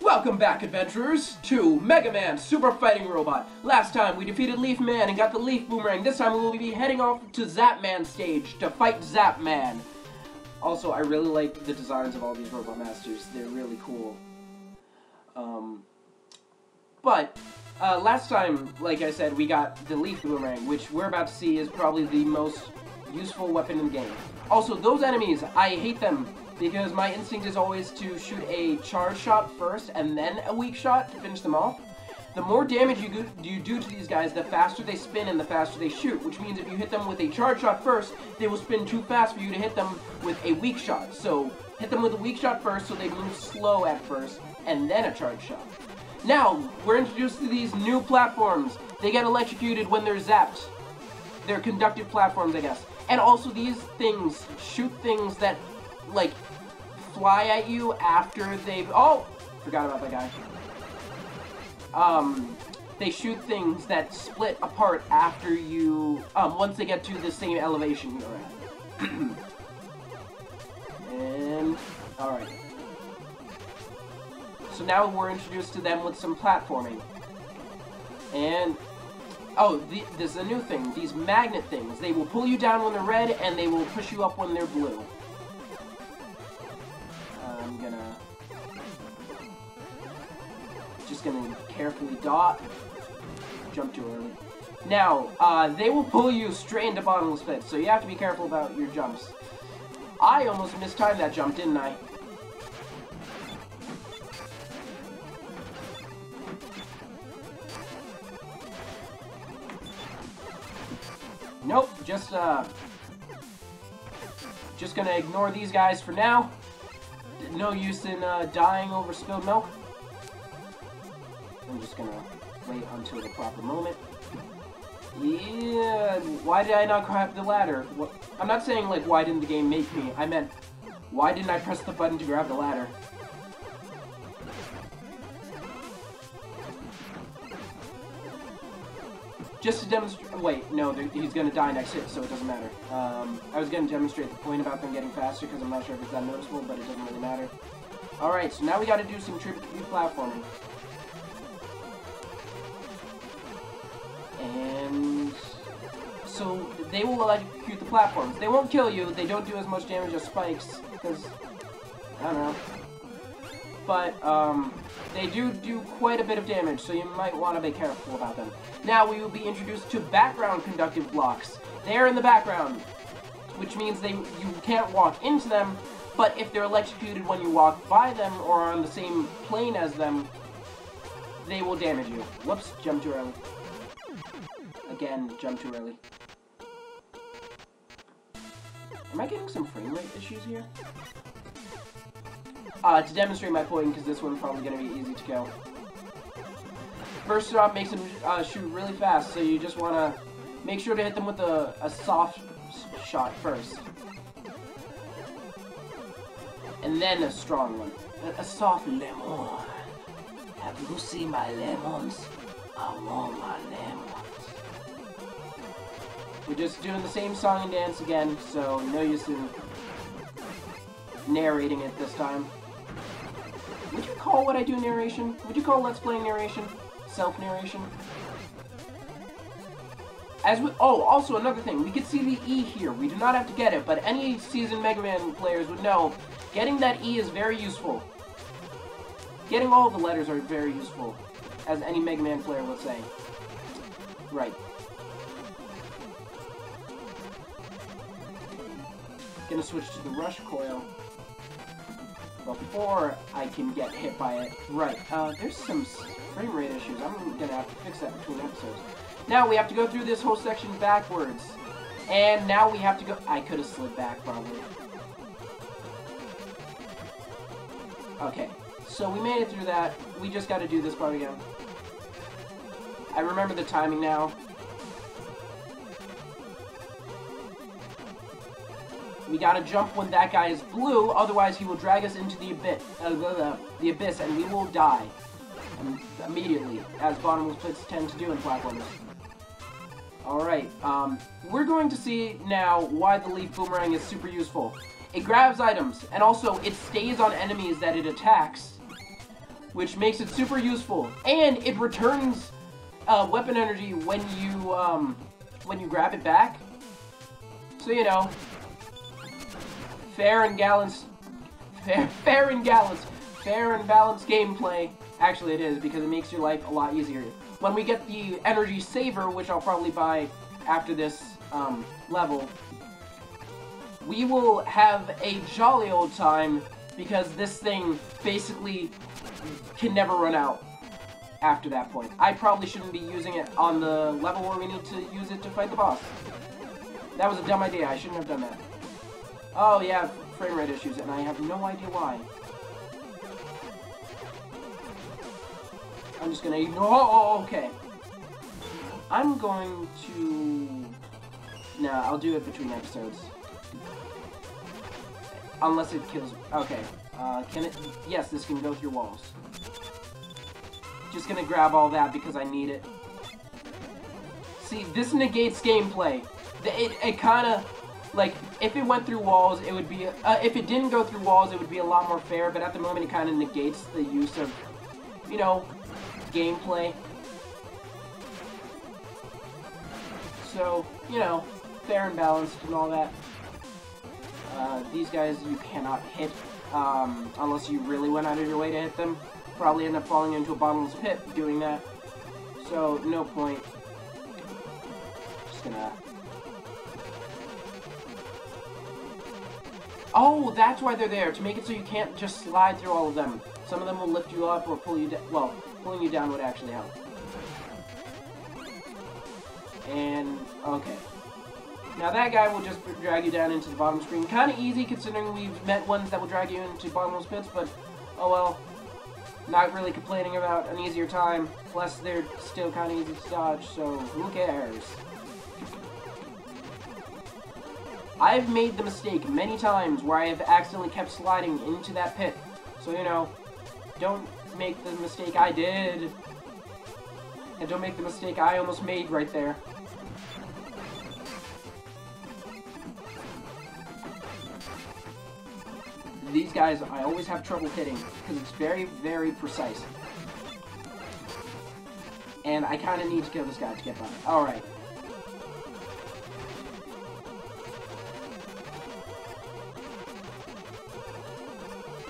Welcome back, adventurers, to Megaman Super Fighting Robot. Last time we defeated Leaf Man and got the Leaf Boomerang. This time we will be heading off to Zap Man stage to fight Zap Man. Also, I really like the designs of all these Robot Masters. They're really cool. Last time, like I said, we got the Leaf Boomerang, which we're about to see is probably the most useful weapon in the game. Also, those enemies, I hate them because my instinct is always to shoot a charge shot first and then a weak shot to finish them off. The more damage you do to these guys, the faster they spin and the faster they shoot, which means if you hit them with a charge shot first, they will spin too fast for you to hit them with a weak shot. So, hit them with a weak shot first so they move slow at first, and then a charge shot. Now, we're introduced to these new platforms. They get electrocuted when they're zapped. They're conductive platforms, I guess. And also these things shoot things that, like, fly at you after they've... Oh! Forgot about that guy. They shoot things that split apart after you... once they get to the same elevation you're at. And... Alright. So now we're introduced to them with some platforming. And... Oh, this is a new thing. These magnet things. They will pull you down when they're red, and they will push you up when they're blue. I'm gonna... Just gonna carefully dot. Jump too early. Now, they will pull you straight into bottomless pits, so you have to be careful about your jumps. I almost mistimed that jump, didn't I? Nope, just gonna ignore these guys for now. No use in dying over spilled milk. I'm just gonna wait until the proper moment. Yeah, why did I not grab the ladder? What? I'm not saying, like, why didn't the game make me? I meant, why didn't I press the button to grab the ladder? Just to demonstrate... Wait, no, he's gonna die next hit, so it doesn't matter. I was gonna demonstrate the point about them getting faster, because I'm not sure if it's that noticeable, but it doesn't really matter. Alright, so now we gotta do some tricky platforming. And... So, they will electrocute the platforms. They won't kill you, they don't do as much damage as spikes, because... I don't know. But, they do quite a bit of damage, so you might want to be careful about them. Now we will be introduced to background conductive blocks. They're in the background, which means you can't walk into them, but if they're electrocuted when you walk by them or are on the same plane as them, they will damage you. Whoops, jumped too early. Again, jumped too early. Am I getting some frame rate issues here? To demonstrate my point, because this one's probably going to be easy to kill. First drop makes them shoot really fast, so you just want to make sure to hit them with a soft shot first. And then a strong one. A soft lemon. Have you seen my lemons? I want my lemons. We're just doing the same song and dance again, so no use in narrating it this time. Would you call what I do narration? Would you call Let's Play narration? Self-narration? Oh, also another thing, we can see the E here. We do not have to get it, but any seasoned Mega Man players would know getting that E is very useful. Getting all the letters are very useful, as any Mega Man player will say. Right. Gonna switch to the rush coil before I can get hit by it. Right, there's some frame rate issues. I'm gonna have to fix that between episodes. Now we have to go through this whole section backwards. And now we have to go... I could have slid back, probably. Okay, so we made it through that. We just gotta do this part again. I remember the timing now. We gotta jump when that guy is blue, otherwise he will drag us into the abyss, and we will die immediately, as bottomless pits tend to do in platformers. Alright, we're going to see now why the Leaf Boomerang is super useful. it grabs items, and also it stays on enemies that it attacks, which makes it super useful. And it returns weapon energy when you grab it back. So, you know, fair and balanced gameplay. Actually, it is, because it makes your life a lot easier. When we get the energy saver, which I'll probably buy after this level, we will have a jolly old time, because this thing basically can never run out after that point. I probably shouldn't be using it on the level where we need to use it to fight the boss. That was a dumb idea. I shouldn't have done that. Oh yeah, frame rate issues, and I have no idea why. I'm just gonna ignore. Oh, okay. I'm going to. No, I'll do it between episodes. Unless it kills. Okay. Can it? Yes, this can go through walls. Just gonna grab all that because I need it. See, this negates gameplay. It kind of, like, if it went through walls, it would be, if it didn't go through walls, it would be a lot more fair, but at the moment it kind of negates the use of, you know, gameplay. So, you know, fair and balanced and all that. These guys you cannot hit, unless you really went out of your way to hit them. Probably end up falling into a bottomless pit doing that. So, no point. Just gonna... Oh, that's why they're there, to make it so you can't just slide through all of them. Some of them will lift you up or pull you down. Well, pulling you down would actually help. And, okay. Now that guy will just drag you down into the bottom screen. Kind of easy considering we've met ones that will drag you into bottomless pits, but oh well. Not really complaining about an easier time. Plus, they're still kind of easy to dodge, so who cares? I've made the mistake many times where I have accidentally kept sliding into that pit. So, you know, don't make the mistake I did. And don't make the mistake I almost made right there. These guys, I always have trouble hitting, because it's very, very precise. And I kind of need to kill this guy to get by. Alright.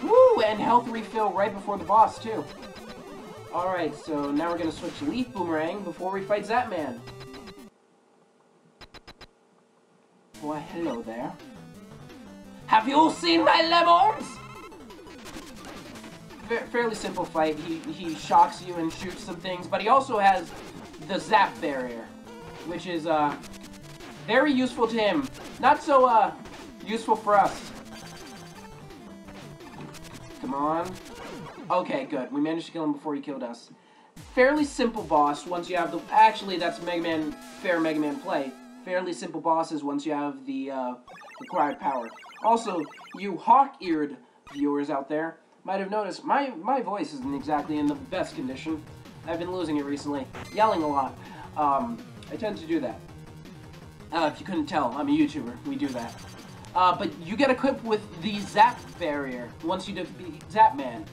Woo! And health refill right before the boss, too. Alright, so now we're going to switch to Leaf Boomerang before we fight Zap Man. Why, hello there. Have you seen my lemons? Fairly simple fight. He shocks you and shoots some things, but he also has the zap barrier, which is very useful to him. Not so useful for us. Come on. Okay, good. We managed to kill him before he killed us. Fairly simple boss once you have the... Actually, that's Megaman, fair Megaman play. Fairly simple bosses once you have the required power. Also, you hawk-eared viewers out there might have noticed my voice isn't exactly in the best condition. I've been losing it recently, yelling a lot. I tend to do that. If you couldn't tell, I'm a YouTuber. We do that. But you get equipped with the Zap barrier once you defeat Zap Man.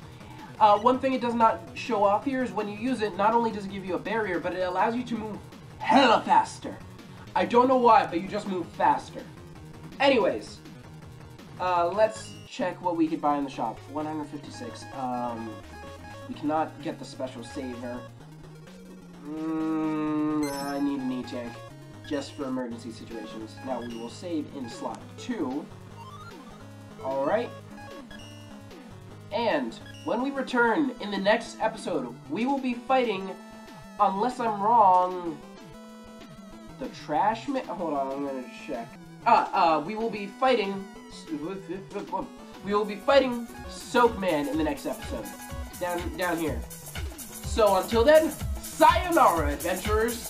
One thing it does not show off here is when you use it, not only does it give you a barrier, but it allows you to move hella faster. I don't know why, but you just move faster. Anyways, let's check what we could buy in the shop. 156. We cannot get the special saver. I need an E-tank just for emergency situations. Now we will save in slot 2. Alright. And when we return in the next episode, we will be fighting, unless I'm wrong, the Trash Man. Hold on, I'm gonna check. We will be fighting. We will be fighting Soap Man in the next episode. Down here. So until then, sayonara, adventurers.